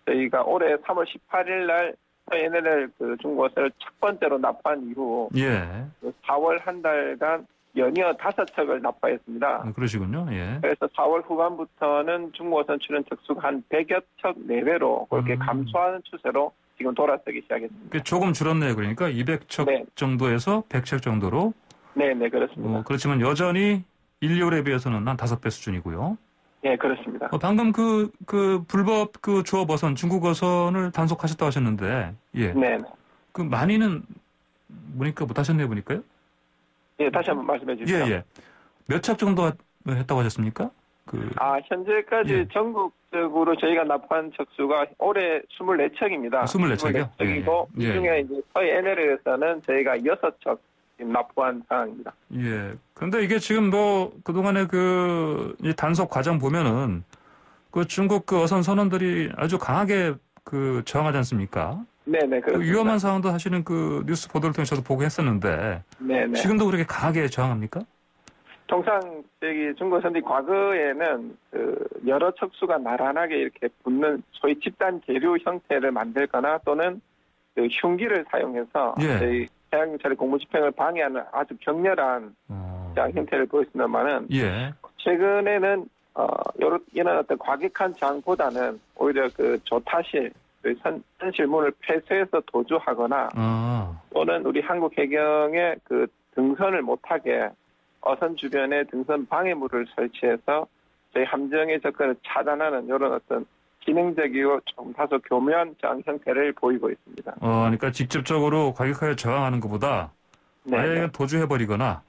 저희가 올해 3월 18일 날 NLL 중국 어선을 첫 번째로 납부한 이후 4월 한 달간 연이어 5척을 납부했습니다. 그러시군요. 예. 그래서 4월 후반부터는 중국 어선 출연 척수가 한 100여 척 내외로 그렇게 감소하는 추세로 지금 돌아서기 시작했습니다. 조금 줄었네요. 그러니까 200척 정도에서 100척 정도로. 네, 그렇습니다. 그렇지만 여전히 1, 2월에 비해서는 한 5배 수준이고요. 네, 그렇습니다. 방금 불법 조업 어선, 중국 어선을 단속하셨다고 하셨는데, 예. 네. 많이는 보니까 못하셨네요, 보니까요? 예, 다시 한번 말씀해 주시죠. 예. 몇 척 정도 했다고 하셨습니까? 현재까지 전국적으로 저희가 납부한 척수가 올해 24척입니다. 24척이요? 24척이고, 이 중에 이제 서해 NLL에서는 저희가 6척 납부한 상황입니다. 예. 근데 이게 지금 그동안에 이 단속 과정 보면은 중국 어선 선원들이 아주 강하게 저항하지 않습니까? 네네, 그렇습니다. 위험한 상황도 사실은 뉴스 보도를 통해서 저도 보고 했었는데. 네네. 지금도 그렇게 강하게 저항합니까? 통상 중국 어선들이 과거에는 여러 척수가 나란하게 이렇게 붙는 소위 집단 계류 형태를 만들거나 또는 흉기를 사용해서 저희 해양경찰의 공무집행을 방해하는 아주 격렬한 저항 형태를 보였습니다만은 최근에는 이런 어떤 과격한 저항보다는 오히려 조타실 선실문을 폐쇄해서 도주하거나 또는 우리 한국 해경의 등선을 못하게 어선 주변에 등선 방해물을 설치해서 저희 함정의 접근을 차단하는 이런 어떤 기능적이고 좀 다소 교묘한 저항 형태를 보이고 있습니다. 그러니까 직접적으로 과격하게 저항하는 것보다 아예 도주해버리거나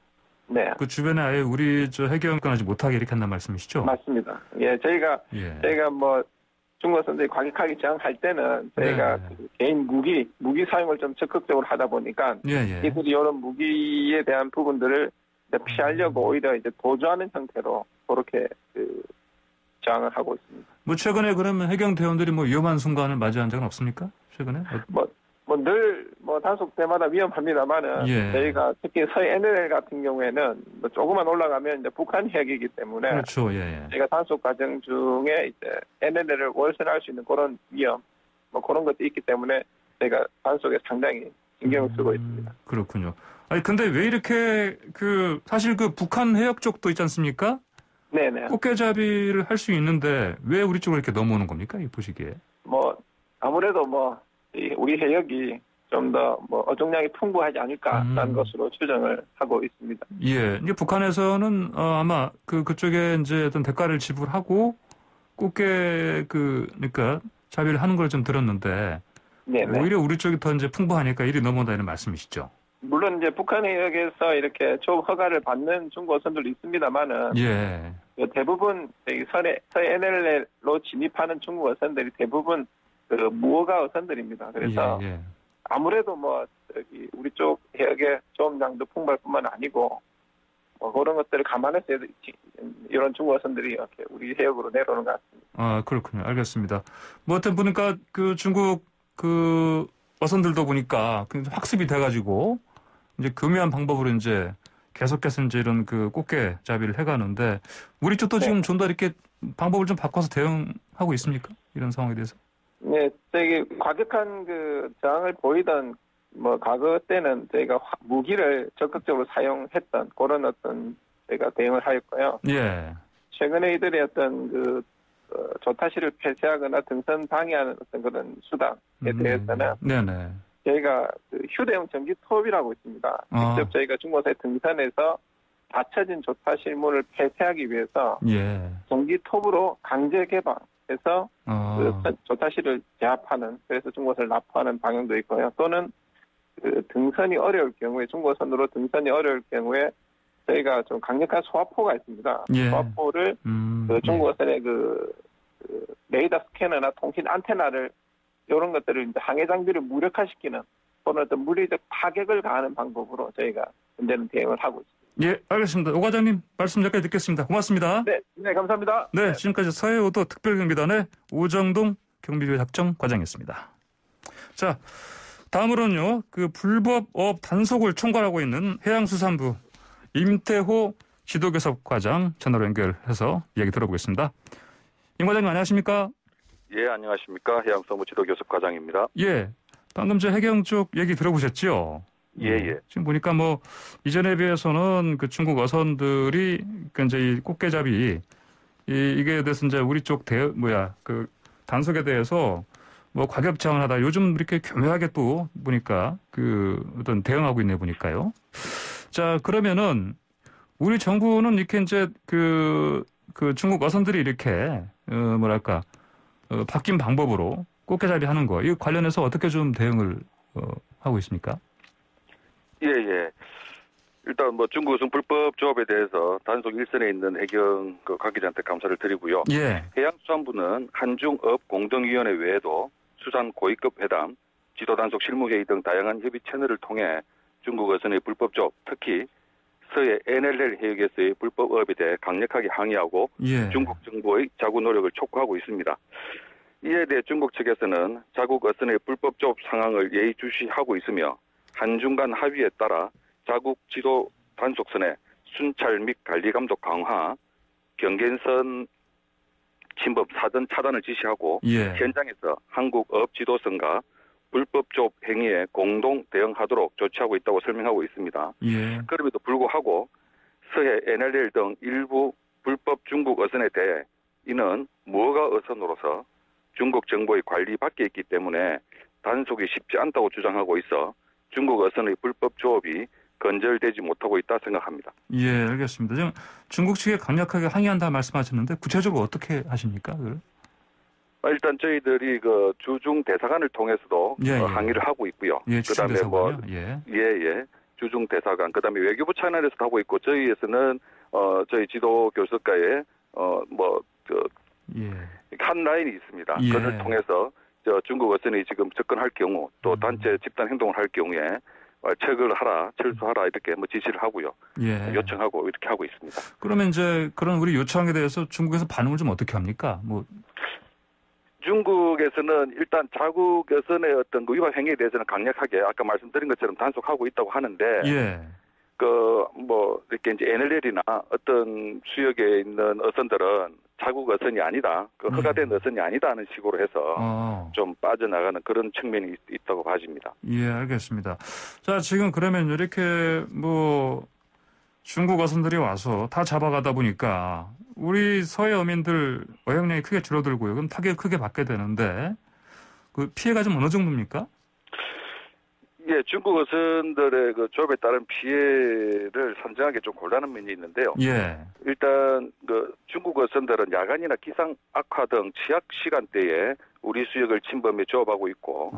그 주변에 아예 우리 해경을 하지 못하게 이렇게 한다는 말씀이시죠? 맞습니다. 예, 저희가 중국 어선들이 과격하게 저항할 때는 저희가 개인 무기 사용을 좀 적극적으로 하다 보니까 이들이 이런 무기에 대한 부분들을 피하려고 오히려 이제 도주하는 형태로 그렇게 저항을 하고 있습니다. 최근에 그러면 해경 대원들이 위험한 순간을 맞이한 적은 없습니까? 최근에? 늘 단속 때마다 위험합니다만은 저희가 특히 서해 NLL 같은 경우에는 조금만 올라가면 이제 북한 해역이기 때문에 그렇죠. 저희가 단속 과정 중에 이제 NLL을 월선할 수 있는 그런 위험 그런 것도 있기 때문에 저희가 단속에 상당히 신경을 쓰고 있습니다. 그렇군요. 근데 왜 이렇게 사실 북한 해역 쪽도 있지 않습니까? 네네. 꽃게잡이를 할 수 있는데 왜 우리 쪽으로 이렇게 넘어오는 겁니까? 이 보시기에. 아무래도 우리 해역이 좀 더 어종량이 풍부하지 않을까라는 것으로 추정을 하고 있습니다. 예. 이제 북한에서는 아마 그쪽에 이제 어떤 대가를 지불하고 꽃게 그러니까 잡이를 하는 걸 좀 들었는데 오히려 우리 쪽이 더 이제 풍부하니까 이리 넘어온다는 말씀이시죠? 물론 이제 북한 해역에서 이렇게 조업 허가를 받는 중국 어선들도 있습니다만은 대부분 서해 NLL로 진입하는 중국 어선들이 대부분 무허가 어선들입니다. 그래서 아무래도 우리 쪽 해역의 조업량도 풍부할 뿐만 아니고 그런 것들을 감안해서 이런 중국 어선들이 이렇게 우리 해역으로 내려오는 것 같습니다. 그렇군요. 알겠습니다. 하여튼 보니까 중국 어선들도 보니까 학습이 돼가지고 이제 교묘한 방법으로 이제 계속해서 이제 이런 꽃게 잡이를 해가는데 우리 쪽도 지금 좀 더 이렇게 방법을 좀 바꿔서 대응하고 있습니까? 이런 상황에 대해서? 네, 저희 과격한 저항을 보이던 과거 때는 저희가 무기를 적극적으로 사용했던 그런 어떤 저희가 대응을 하였고요. 예. 최근에 이들의 어떤 조타시를 폐쇄하거나 등선 방해하는 어떤 그런 수단에 대해서는 네네. 저희가 휴대용 전기 톱이라고 있습니다. 직접 저희가 중고사에 등산해서 닫혀진 조타실문을 폐쇄하기 위해서 전기 톱으로 강제 개방해서 조타실을 제압하는, 그래서 중고선을 납포하는 방향도 있고요. 또는 등선이 어려울 경우에, 중고선으로 등선이 어려울 경우에 저희가 좀 강력한 소화포가 있습니다. 소화포를 중고선의 레이더 스캐너나 통신 안테나를, 이런 것들을 이제 항해 장비를 무력화시키는 또는 어떤 물리적 타격을 가하는 방법으로 저희가 현재는 대응을 하고 있습니다. 예, 알겠습니다. 오 과장님 말씀 여기까지 듣겠습니다. 고맙습니다. 네, 감사합니다. 네, 지금까지 서해오도 특별경비단의 오정동 경비교육작전 과장이었습니다. 자, 다음으로는요, 불법업 단속을 총괄하고 있는 해양수산부 임태호 지도교섭과장 전화로 연결해서 이야기 들어보겠습니다. 임 과장님 안녕하십니까? 예, 안녕하십니까. 해양수산부 지도교섭과장입니다. 예, 방금 저 해경 쪽 얘기 들어보셨죠? 예. 지금 보니까 이전에 비해서는 중국 어선들이 이제 이 꽃게잡이 이게 대해서 이제 우리 쪽 단속에 대해서 과격창을 하다 요즘 이렇게 교묘하게 또 보니까 어떤 대응하고 있네 보니까요. 자, 그러면은 우리 정부는 이렇게 이제 중국 어선들이 이렇게 바뀐 방법으로 꽃게잡이 하는 거, 이 관련해서 어떻게 좀 대응을 하고 있습니까? 예. 일단 중국 어선 불법 조업에 대해서 단속 일선에 있는 해경 관계자한테 감사를 드리고요. 예. 해양수산부는 한중업 공동위원회 외에도 수산 고위급 회담, 지도 단속 실무회의 등 다양한 협의 채널을 통해 중국 어선의 불법 조업, 특히 서해 NLL 해역에서의 불법업에 대해 강력하게 항의하고 중국 정부의 자구 노력을 촉구하고 있습니다. 이에 대해 중국 측에서는 자국 어선의 불법 조업 상황을 예의주시하고 있으며 한중 간 합의에 따라 자국 지도 단속선의 순찰 및 관리 감독 강화, 경계선 침범 사전 차단을 지시하고 현장에서 한국 업지도선과 불법 조업 행위에 공동 대응하도록 조치하고 있다고 설명하고 있습니다. 그럼에도 불구하고 서해 NLL 등 일부 불법 중국 어선에 대해 이는 무허가 어선으로서 중국 정부의 관리 밖에 있기 때문에 단속이 쉽지 않다고 주장하고 있어 중국 어선의 불법 조업이 건절되지 못하고 있다 생각합니다. 예, 알겠습니다. 지금 중국 측에 강력하게 항의한다 말씀하셨는데 구체적으로 어떻게 하십니까? 일단 저희들이 주중 대사관을 통해서도 항의를 하고 있고요. 그다음에 주중 대사관, 그다음에 외교부 채널에서도 하고 있고 저희에서는 저희 지도 교섭과에 한 라인이 있습니다. 그걸 통해서 중국 어선이 지금 접근할 경우 또 단체 집단 행동을 할 경우에 철거를 하라, 철수하라 이렇게 지시를 하고요. 요청하고 이렇게 하고 있습니다. 그러면 이제 그런 우리 요청에 대해서 중국에서 반응을 좀 어떻게 합니까? 중국에서는 일단 자국 어선의 어떤 위반 행위에 대해서는 강력하게 아까 말씀드린 것처럼 단속하고 있다고 하는데 이렇게 이제 NLL이나 어떤 수역에 있는 어선들은 자국 어선이 아니다, 허가된 어선이 아니다 하는 식으로 해서 좀 빠져나가는 그런 측면이 있다고 봐집니다. 예, 알겠습니다. 자, 지금 그러면 이렇게 중국 어선들이 와서 다 잡아가다 보니까 우리 서해 어민들 어획량이 크게 줄어들고요. 그럼 타격을 크게 받게 되는데 피해가 좀 어느 정도입니까? 예, 중국 어선들의 조업에 따른 피해를 산정하기 좀 곤란한 면이 있는데요. 일단 중국 어선들은 야간이나 기상 악화 등 취약 시간대에 우리 수역을 침범해 조업하고 있고,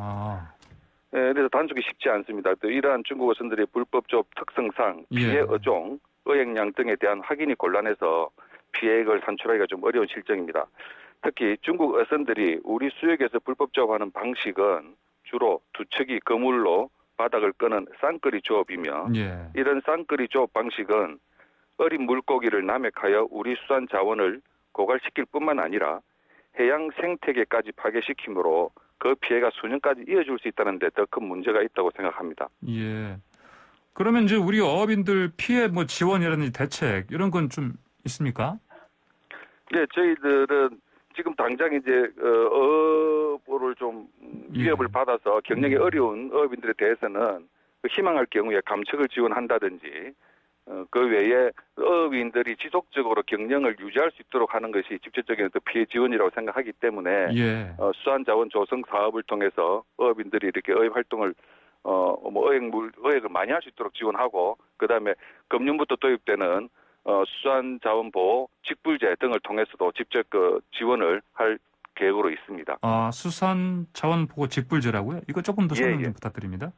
그래서 단속이 쉽지 않습니다. 또 이러한 중국 어선들의 불법 조업 특성상 피해 어종, 어획량 등에 대한 확인이 곤란해서 피해액을 산출하기가 좀 어려운 실정입니다. 특히 중국 어선들이 우리 수역에서 불법 조업하는 방식은 주로 두척이 그물로 바닥을 끄는 쌍끌이 조업이며 이런 쌍끌이 조업 방식은 어린 물고기를 남획하여 우리 수산 자원을 고갈시킬 뿐만 아니라 해양 생태계까지 파괴시키므로 그 피해가 수년까지 이어질 수 있다는 데 더 큰 문제가 있다고 생각합니다. 그러면 이제 우리 어업인들 피해 지원이라든지 대책 이런 건 좀 있습니까? 네, 저희들은 지금 당장 이제 어업을 좀 위협을 받아서 경영이 어려운 어업인들에 대해서는 희망할 경우에 감척을 지원한다든지 그 외에 어업인들이 지속적으로 경영을 유지할 수 있도록 하는 것이 직접적인 어떤 피해 지원이라고 생각하기 때문에 수산자원 조성 사업을 통해서 어업인들이 이렇게 어업 활동을 어획을 많이 할 수 있도록 지원하고 그다음에 금년부터 도입되는 수산자원보호 직불제 등을 통해서도 직접 그 지원을 할 계획으로 있습니다. 아, 수산자원보호 직불제라고요? 이거 조금 더 설명 좀 부탁드립니다.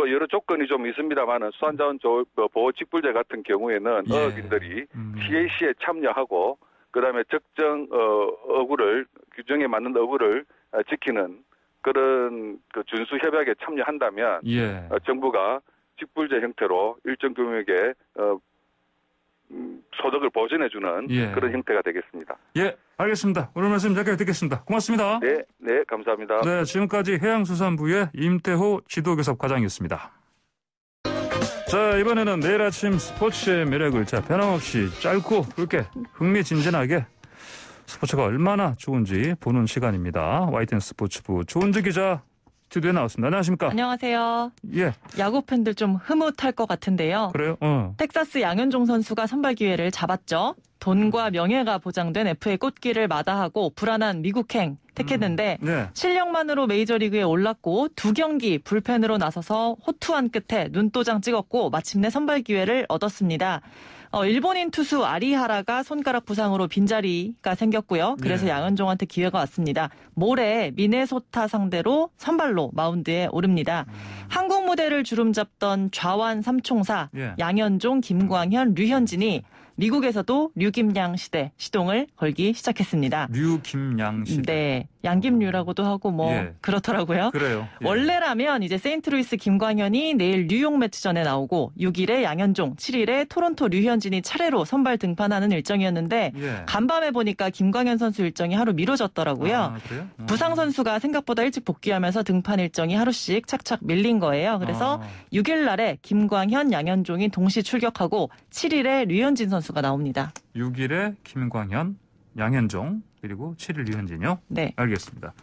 여러 조건이 좀 있습니다만은 수산자원 보호 직불제 같은 경우에는 어업인들이 CAC에 참여하고 그다음에 적정 어구를 규정에 맞는 어구를 지키는 그런 그 준수 협약에 참여한다면 정부가 직불제 형태로 일정 금액의 소득을 보전해주는 그런 형태가 되겠습니다. 예, 알겠습니다. 오늘 말씀 여기까지 듣겠습니다. 고맙습니다. 네, 감사합니다. 네, 지금까지 해양수산부의 임태호 지도교섭 과장이었습니다. 자, 이번에는 내일 아침 스포츠의 매력을 변함없이 짧고 굵게 흥미진진하게 스포츠가 얼마나 좋은지 보는 시간입니다. YTN 스포츠부 조은주 기자 스튜디오에 나왔습니다. 안녕하십니까? 안녕하세요. 야구 팬들 좀 흐뭇할 것 같은데요. 그래요? 텍사스 양현종 선수가 선발 기회를 잡았죠. 돈과 명예가 보장된 FA 꽃길을 마다하고 불안한 미국행 택했는데 실력만으로 메이저리그에 올랐고 2경기 불펜으로 나서서 호투한 끝에 눈도장 찍었고 마침내 선발 기회를 얻었습니다. 일본인 투수 아리하라가 손가락 부상으로 빈자리가 생겼고요. 그래서 양현종한테 기회가 왔습니다. 모레 미네소타 상대로 선발로 마운드에 오릅니다. 한국 무대를 주름잡던 좌완 삼총사 양현종, 김광현, 류현진이 미국에서도 류김양 시대 시동을 걸기 시작했습니다. 류김양 시대. 네. 양김류라고도 하고 그렇더라고요. 그래요. 원래라면 이제 세인트루이스 김광현이 내일 뉴욕 매치전에 나오고 6일에 양현종, 7일에 토론토 류현진이 차례로 선발 등판하는 일정이었는데 간밤에 보니까 김광현 선수 일정이 하루 미뤄졌더라고요. 아, 그래요? 부상 선수가 생각보다 일찍 복귀하면서 등판 일정이 하루씩 착착 밀린 거예요. 그래서 6일 날에 김광현, 양현종이 동시 출격하고 7일에 류현진 선수가 나옵니다. 6일에 김광현, 양현종 그리고 7일 류현진이요? 네. 알겠습니다.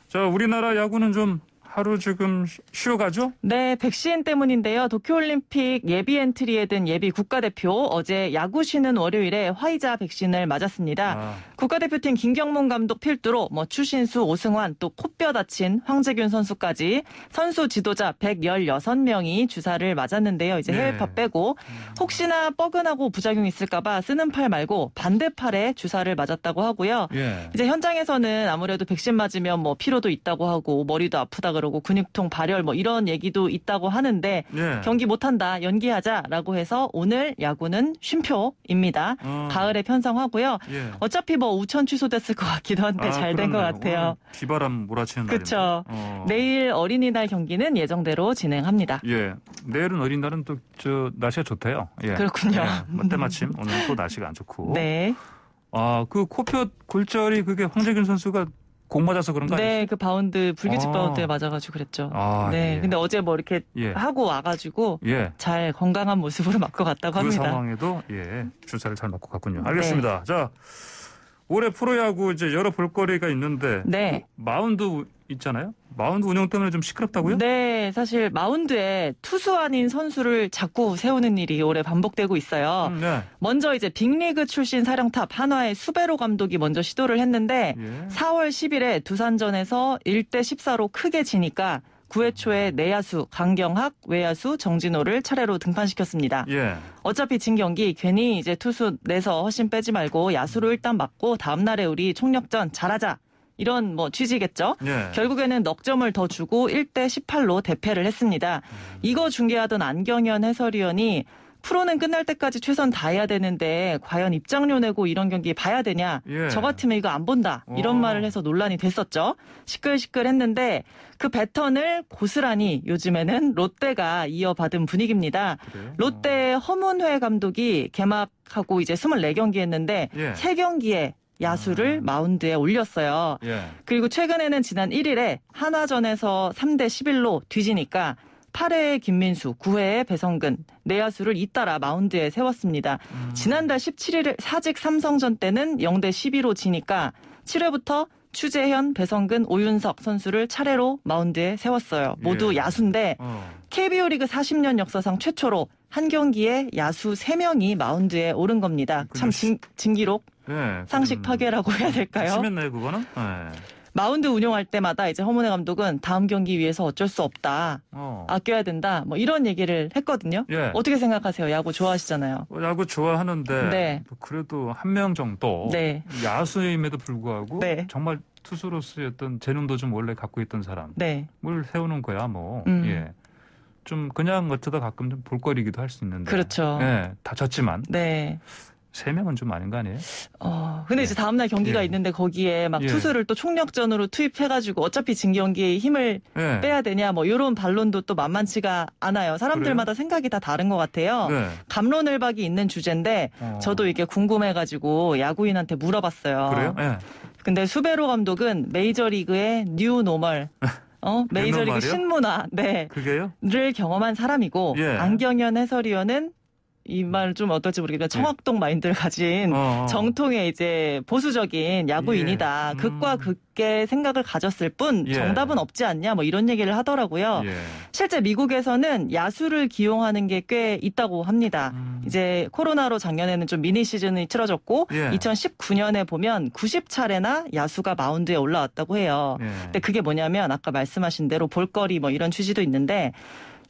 자, 우리나라 야구는 좀 하루 지금 쉬어가죠? 네, 백신 때문인데요. 도쿄올림픽 예비 엔트리에 든 예비 국가대표 어제 야구 쉬는 월요일에 화이자 백신을 맞았습니다. 국가대표팀 김경문 감독 필두로 추신수, 오승환 또 코뼈 다친 황재균 선수까지 선수 지도자 116명이 주사를 맞았는데요. 이제 해외파 빼고 혹시나 뻐근하고 부작용이 있을까봐 쓰는 팔 말고 반대팔에 주사를 맞았다고 하고요. 이제 현장에서는 아무래도 백신 맞으면 피로도 있다고 하고 머리도 아프다 그러고 근육통 발열 이런 얘기도 있다고 하는데 경기 못한다 연기하자라고 해서 오늘 야구는 쉼표입니다. 가을에 편성하고요. 어차피 우천 취소됐을 것 같기도 한데 잘 된 것 같아요. 비바람 몰아치는 날인데. 그렇죠. 내일 어린이날 경기는 예정대로 진행합니다. 내일은 어린이날은 또 날씨가 좋대요. 그렇군요. 때마침 오늘 또 날씨가 안 좋고. 네. 그 코뼈 골절이 그게 황재균 선수가 공 맞아서 그런 거 아니에요? 네, 그 바운드 불규칙 바운드에 맞아가지고 그랬죠. 네, 근데 어제 이렇게 하고 와가지고 잘 건강한 모습으로 맞고 갔다고 합니다. 그 상황에도 주사를 잘 맞고 갔군요. 알겠습니다. 자, 올해 프로야구 이제 여러 볼거리가 있는데 마운드 있잖아요. 마운드 운영 때문에 좀 시끄럽다고요? 네, 사실 마운드에 투수 아닌 선수를 자꾸 세우는 일이 올해 반복되고 있어요. 먼저 이제 빅리그 출신 사령탑 한화의 수베로 감독이 먼저 시도를 했는데 4월 10일에 두산전에서 1대 14로 크게 지니까 9회 초에 내야수 강경학, 외야수 정진호를 차례로 등판시켰습니다. 어차피 진 경기 괜히 이제 투수 내서 허심 빼지 말고 야수로 일단 맞고 다음날에 우리 총력전 잘하자. 이런 취지겠죠. 결국에는 넉 점을 더 주고 1대 18로 대패를 했습니다. 이거 중계하던 안경현 해설위원이 프로는 끝날 때까지 최선 다해야 되는데 과연 입장료 내고 이런 경기 봐야 되냐. 저 같으면 이거 안 본다. 이런 말을 해서 논란이 됐었죠. 시끌시끌했는데 그 패턴을 고스란히 요즘에는 롯데가 이어받은 분위기입니다. 롯데 허문회 감독이 개막하고 이제 24경기 했는데 3경기에 야수를 마운드에 올렸어요. 그리고 최근에는 지난 1일에 한화전에서 3대 11로 뒤지니까 8회에 김민수, 9회에 배성근, 내야수를 잇따라 마운드에 세웠습니다. 지난달 17일 사직 삼성전 때는 0대 12로 지니까 7회부터 추재현, 배성근, 오윤석 선수를 차례로 마운드에 세웠어요. 모두 야수인데 KBO 리그 40년 역사상 최초로 한 경기에 야수 3명이 마운드에 오른 겁니다. 참 진기록 상식 파괴라고 해야 될까요? 심했네요, 그거는. 네. 마운드 운용할 때마다 이제 허문회 감독은 다음 경기 위해서 어쩔 수 없다. 아껴야 된다. 뭐 이런 얘기를 했거든요. 예. 어떻게 생각하세요? 야구 좋아하시잖아요. 야구 좋아하는데 네. 그래도 한 명 정도 네. 야수임에도 불구하고 네. 정말 투수로서의 어떤 재능도 좀 원래 갖고 있던 사람을 네. 세우는 거야 뭐. 예. 좀 그냥 어쩌다 가끔 좀 볼거리기도 할 수 있는데. 그렇죠. 예, 다쳤지만. 네. 3명은 좀 아닌 거 아니에요? 근데 이제 다음날 경기가 있는데 거기에 막 투수를 또 총력전으로 투입해가지고 어차피 진 경기에 힘을 빼야 되냐 뭐 이런 반론도 또 만만치가 않아요. 사람들마다 그래요? 생각이 다 다른 것 같아요. 네. 갑론을박이 있는 주제인데 저도 이게 궁금해가지고 야구인한테 물어봤어요. 그래요? 네. 근데 수베로 감독은 메이저리그의 뉴 노멀 메이저리그 신문화 를 경험한 사람이고 안경현 해설위원은 이 말 좀 어떨지 모르겠지만 청학동 마인드를 가진 정통의 이제 보수적인 야구인이다. 극과 극의 생각을 가졌을 뿐 정답은 없지 않냐 뭐 이런 얘기를 하더라고요. 실제 미국에서는 야수를 기용하는 게 꽤 있다고 합니다. 이제 코로나로 작년에는 좀 미니 시즌이 치러졌고 2019년에 보면 90차례나 야수가 마운드에 올라왔다고 해요. 근데 그게 뭐냐면 아까 말씀하신 대로 볼거리 뭐 이런 취지도 있는데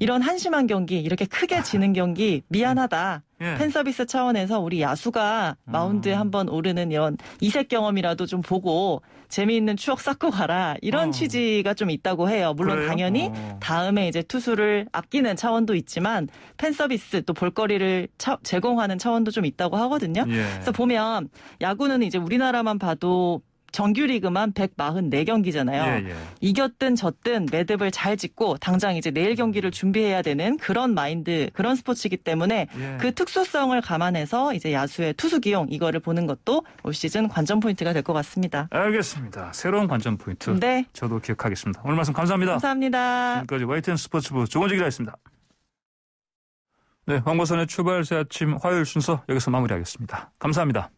이런 한심한 경기, 이렇게 크게 지는 경기 미안하다. 팬서비스 차원에서 우리 야수가 마운드에 한번 오르는 이런 이색 경험이라도 좀 보고 재미있는 추억 쌓고 가라. 이런 취지가 좀 있다고 해요. 물론 그래요? 당연히 다음에 이제 투수를 아끼는 차원도 있지만 팬서비스 또 볼거리를 제공하는 차원도 좀 있다고 하거든요. 그래서 보면 야구는 이제 우리나라만 봐도 정규리그만 144경기잖아요. 이겼든 졌든 매듭을 잘 짓고 당장 이제 내일 경기를 준비해야 되는 그런 마인드, 그런 스포츠이기 때문에 그 특수성을 감안해서 이제 야수의 투수 기용 이거를 보는 것도 올 시즌 관전 포인트가 될 것 같습니다. 알겠습니다. 새로운 관전 포인트. 네. 저도 기억하겠습니다. 오늘 말씀 감사합니다. 감사합니다. 지금까지 YTN 스포츠부 조건지 기자였습니다. 네, 황보선의 출발새 아침 화요일 순서 여기서 마무리하겠습니다. 감사합니다.